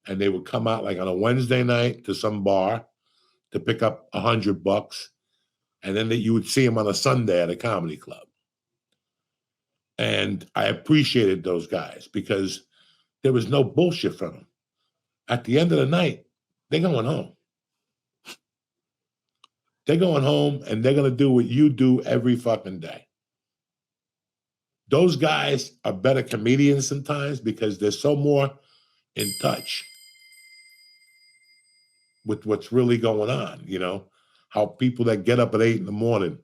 and they would come out like on a Wednesday night to some bar to pick up $100, and then you would see them on a Sunday at a comedy club. And I appreciated those guys because there was no bullshit from them. At the end of the night, they're going home. They're going home, and they're going to do what you do every fucking day. Those guys are better comedians sometimes because they're so more in touch with what's really going on, you know? How people that get up at 8 a.m.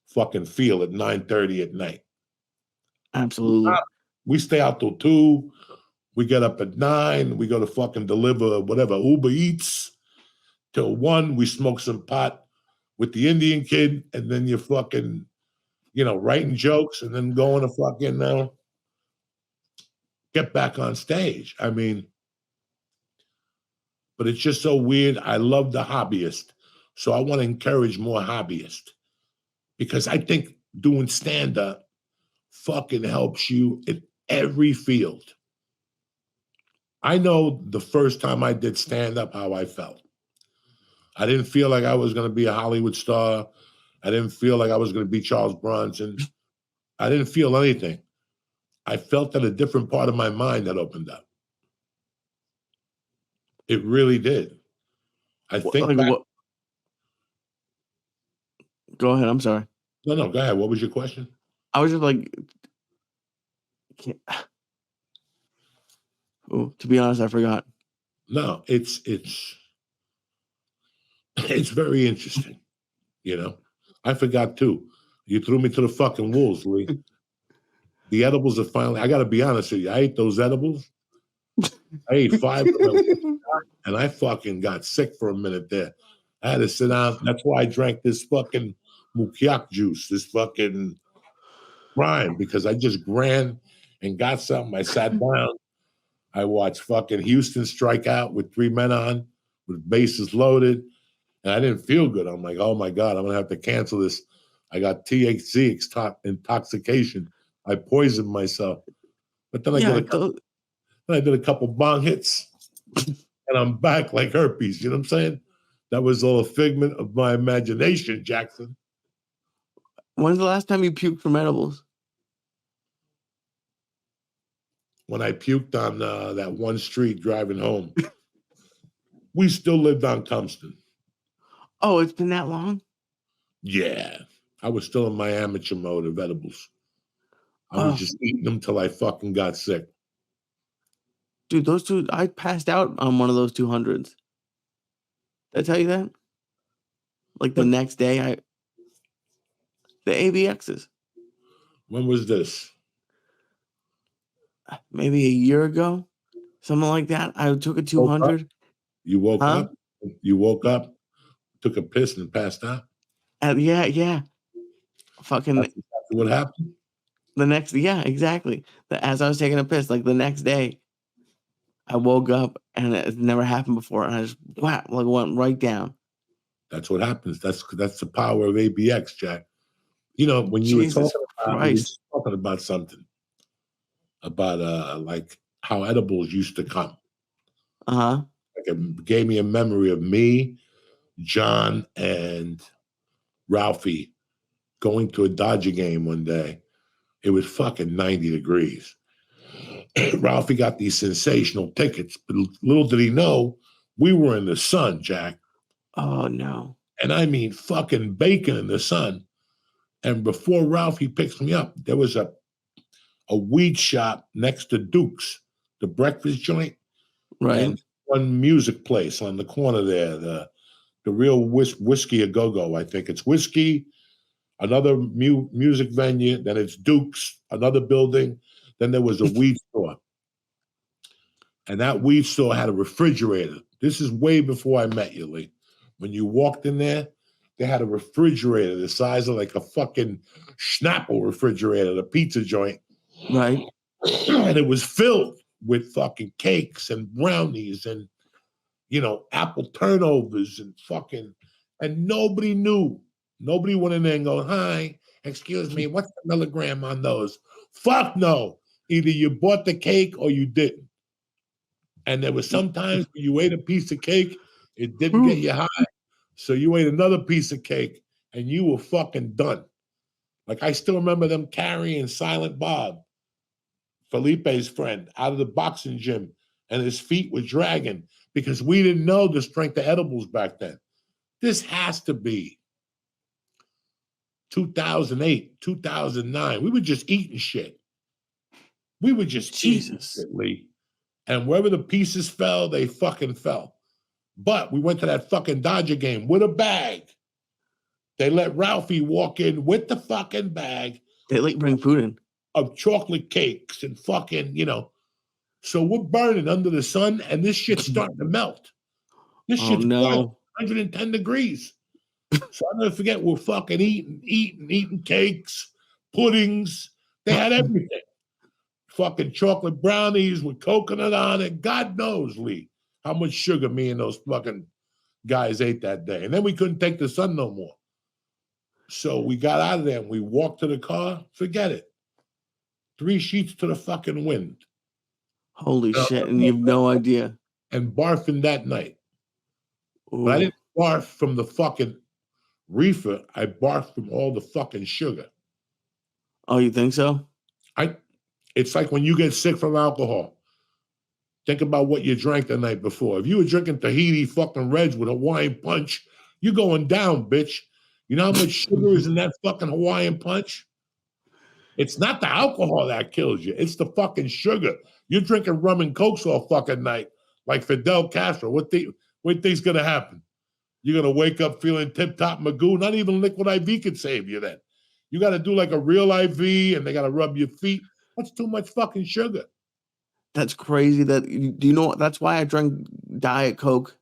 fucking feel at 9:30 at night. Absolutely. We stay out till 2. We get up at 9. We go to fucking deliver whatever, Uber Eats. Till 1, we smoke some pot with the Indian kid, and then you're fucking, you know, writing jokes and then going to fucking get back on stage. I mean, but it's just so weird. I love the Hobbyist. So I want to encourage more hobbyists because I think doing stand-up fucking helps you in every field. I know the first time I did stand-up how I felt. I didn't feel like I was going to be a Hollywood star. I didn't feel like I was going to be Charles Bronson. I didn't feel anything. I felt that a different part of my mind that opened up. It really did. I think like back, Go ahead. I'm sorry. No, go ahead. What was your question? I was just like, to be honest, I forgot. No, it's very interesting. You know, I forgot too. You threw me to the fucking wolves, Lee. The edibles are finally, I got to be honest with you. I ate those edibles. I ate 5 of them, and I fucking got sick for a minute there. I had to sit down. That's why I drank this fucking mukiak juice, this fucking brine, because I just ran and got something. I sat down. I watched fucking Houston strike out with 3 men on, with bases loaded, and I didn't feel good. I'm like, oh my God, I'm going to have to cancel this. I got THC intoxication. I poisoned myself. But then I did a couple bong hits, and I'm back like herpes. You know what I'm saying? That was all a figment of my imagination, Jackson. When's the last time you puked from edibles? When I puked on that one street driving home. We still lived on Compton. Oh, it's been that long? Yeah. I was still in my amateur mode of edibles. I was just eating them till I fucking got sick. Dude, those two, I passed out on one of those 200s. Did I tell you that? Like the next day, the ABXs. When was this? Maybe a year ago, something like that. I took a 200. You woke up? You woke up, took a piss, and passed out? Yeah. Fucking. That's what happened? Exactly. As I was taking a piss, like the next day, I woke up and it never happened before, and I just went right down. That's what happens. That's the power of ABX, Jack. You know, when you were talking about something about like how edibles used to come. Uh-huh. Like it gave me a memory of me, John, and Ralphie going to a Dodger game one day. It was fucking 90 degrees. Ralphie got these sensational tickets, but little did he know we were in the sun, Jack. Oh, no. And I mean fucking bacon in the sun. And before Ralphie picks me up, there was a weed shop next to Duke's, the breakfast joint. Right. And one music place on the corner there, the real Whiskey A Go-Go, I think. It's Whiskey, another music venue, then it's Duke's, another building. Then there was a weed store. And that weed store had a refrigerator. This is way before I met you, Lee. When you walked in there, they had a refrigerator the size of like a fucking Snapple refrigerator, the pizza joint. Right. And it was filled with fucking cakes and brownies and, you know, apple turnovers and fucking, and nobody knew. Nobody went in there and go, hi, excuse me, what's the milligram on those? Fuck no. Either you bought the cake or you didn't. And there was sometimes when you ate a piece of cake, it didn't get you high. So you ate another piece of cake and you were fucking done. Like I still remember them carrying Silent Bob, Felipe's friend, out of the boxing gym, and his feet were dragging because we didn't know the strength of edibles back then. This has to be 2008, 2009. We were just eating shit. We were just eating shit, Lee. And wherever the pieces fell, they fucking fell. But we went to that fucking Dodger game with a bag. They let Ralphie walk in with the fucking bag. They like bring food in. Of chocolate cakes and fucking, So we're burning under the sun and this shit's starting to melt. This shit's 110 degrees. So I'll never forget, we're fucking eating cakes, puddings. They had everything. Fucking chocolate brownies with coconut on it. God knows, Lee, how much sugar me and those fucking guys ate that day. And then we couldn't take the sun no more. So we got out of there and we walked to the car. Forget it. 3 sheets to the fucking wind. Holy shit. And you have no idea. And barfing that night. Ooh. But I didn't barf from the fucking reefer. I barfed from all the fucking sugar. Oh, you think so? It's like when you get sick from alcohol. Think about what you drank the night before. If you were drinking Tahiti fucking Reds with Hawaiian Punch, you're going down, bitch. You know how much sugar is in that fucking Hawaiian Punch? It's not the alcohol that kills you. It's the fucking sugar. You're drinking rum and cokes all fucking night like Fidel Castro. What think's going to happen? You're going to wake up feeling tip-top Magoo. Not even liquid IV could save you then. You got to do like a real IV and they got to rub your feet. That's too much fucking sugar. That's crazy. Do you know, that's why I drank Diet Coke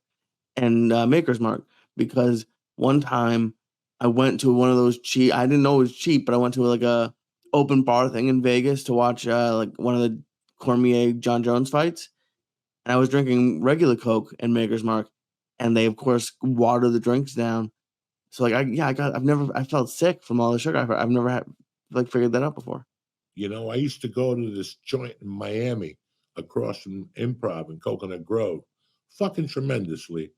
and Maker's Mark, because one time I went to one of those cheap, I didn't know it was cheap, but I went to like a open bar thing in Vegas to watch like one of the Cormier John Jones fights. And I was drinking regular Coke and Maker's Mark, and they of course water the drinks down. So like I felt sick from all the sugar. I've never had figured that out before. I used to go to this joint in Miami across from Improv in Coconut Grove. Fucking tremendously.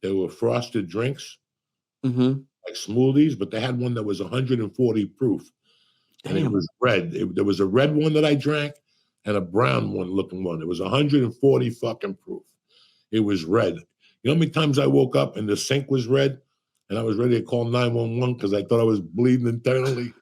They were frosted drinks, like smoothies, but they had one that was 140 proof. Damn. And it was red. There was a red one that I drank and a brown one looking one. It was 140 fucking proof. It was red. You know how many times I woke up and the sink was red and I was ready to call 911 because I thought I was bleeding internally?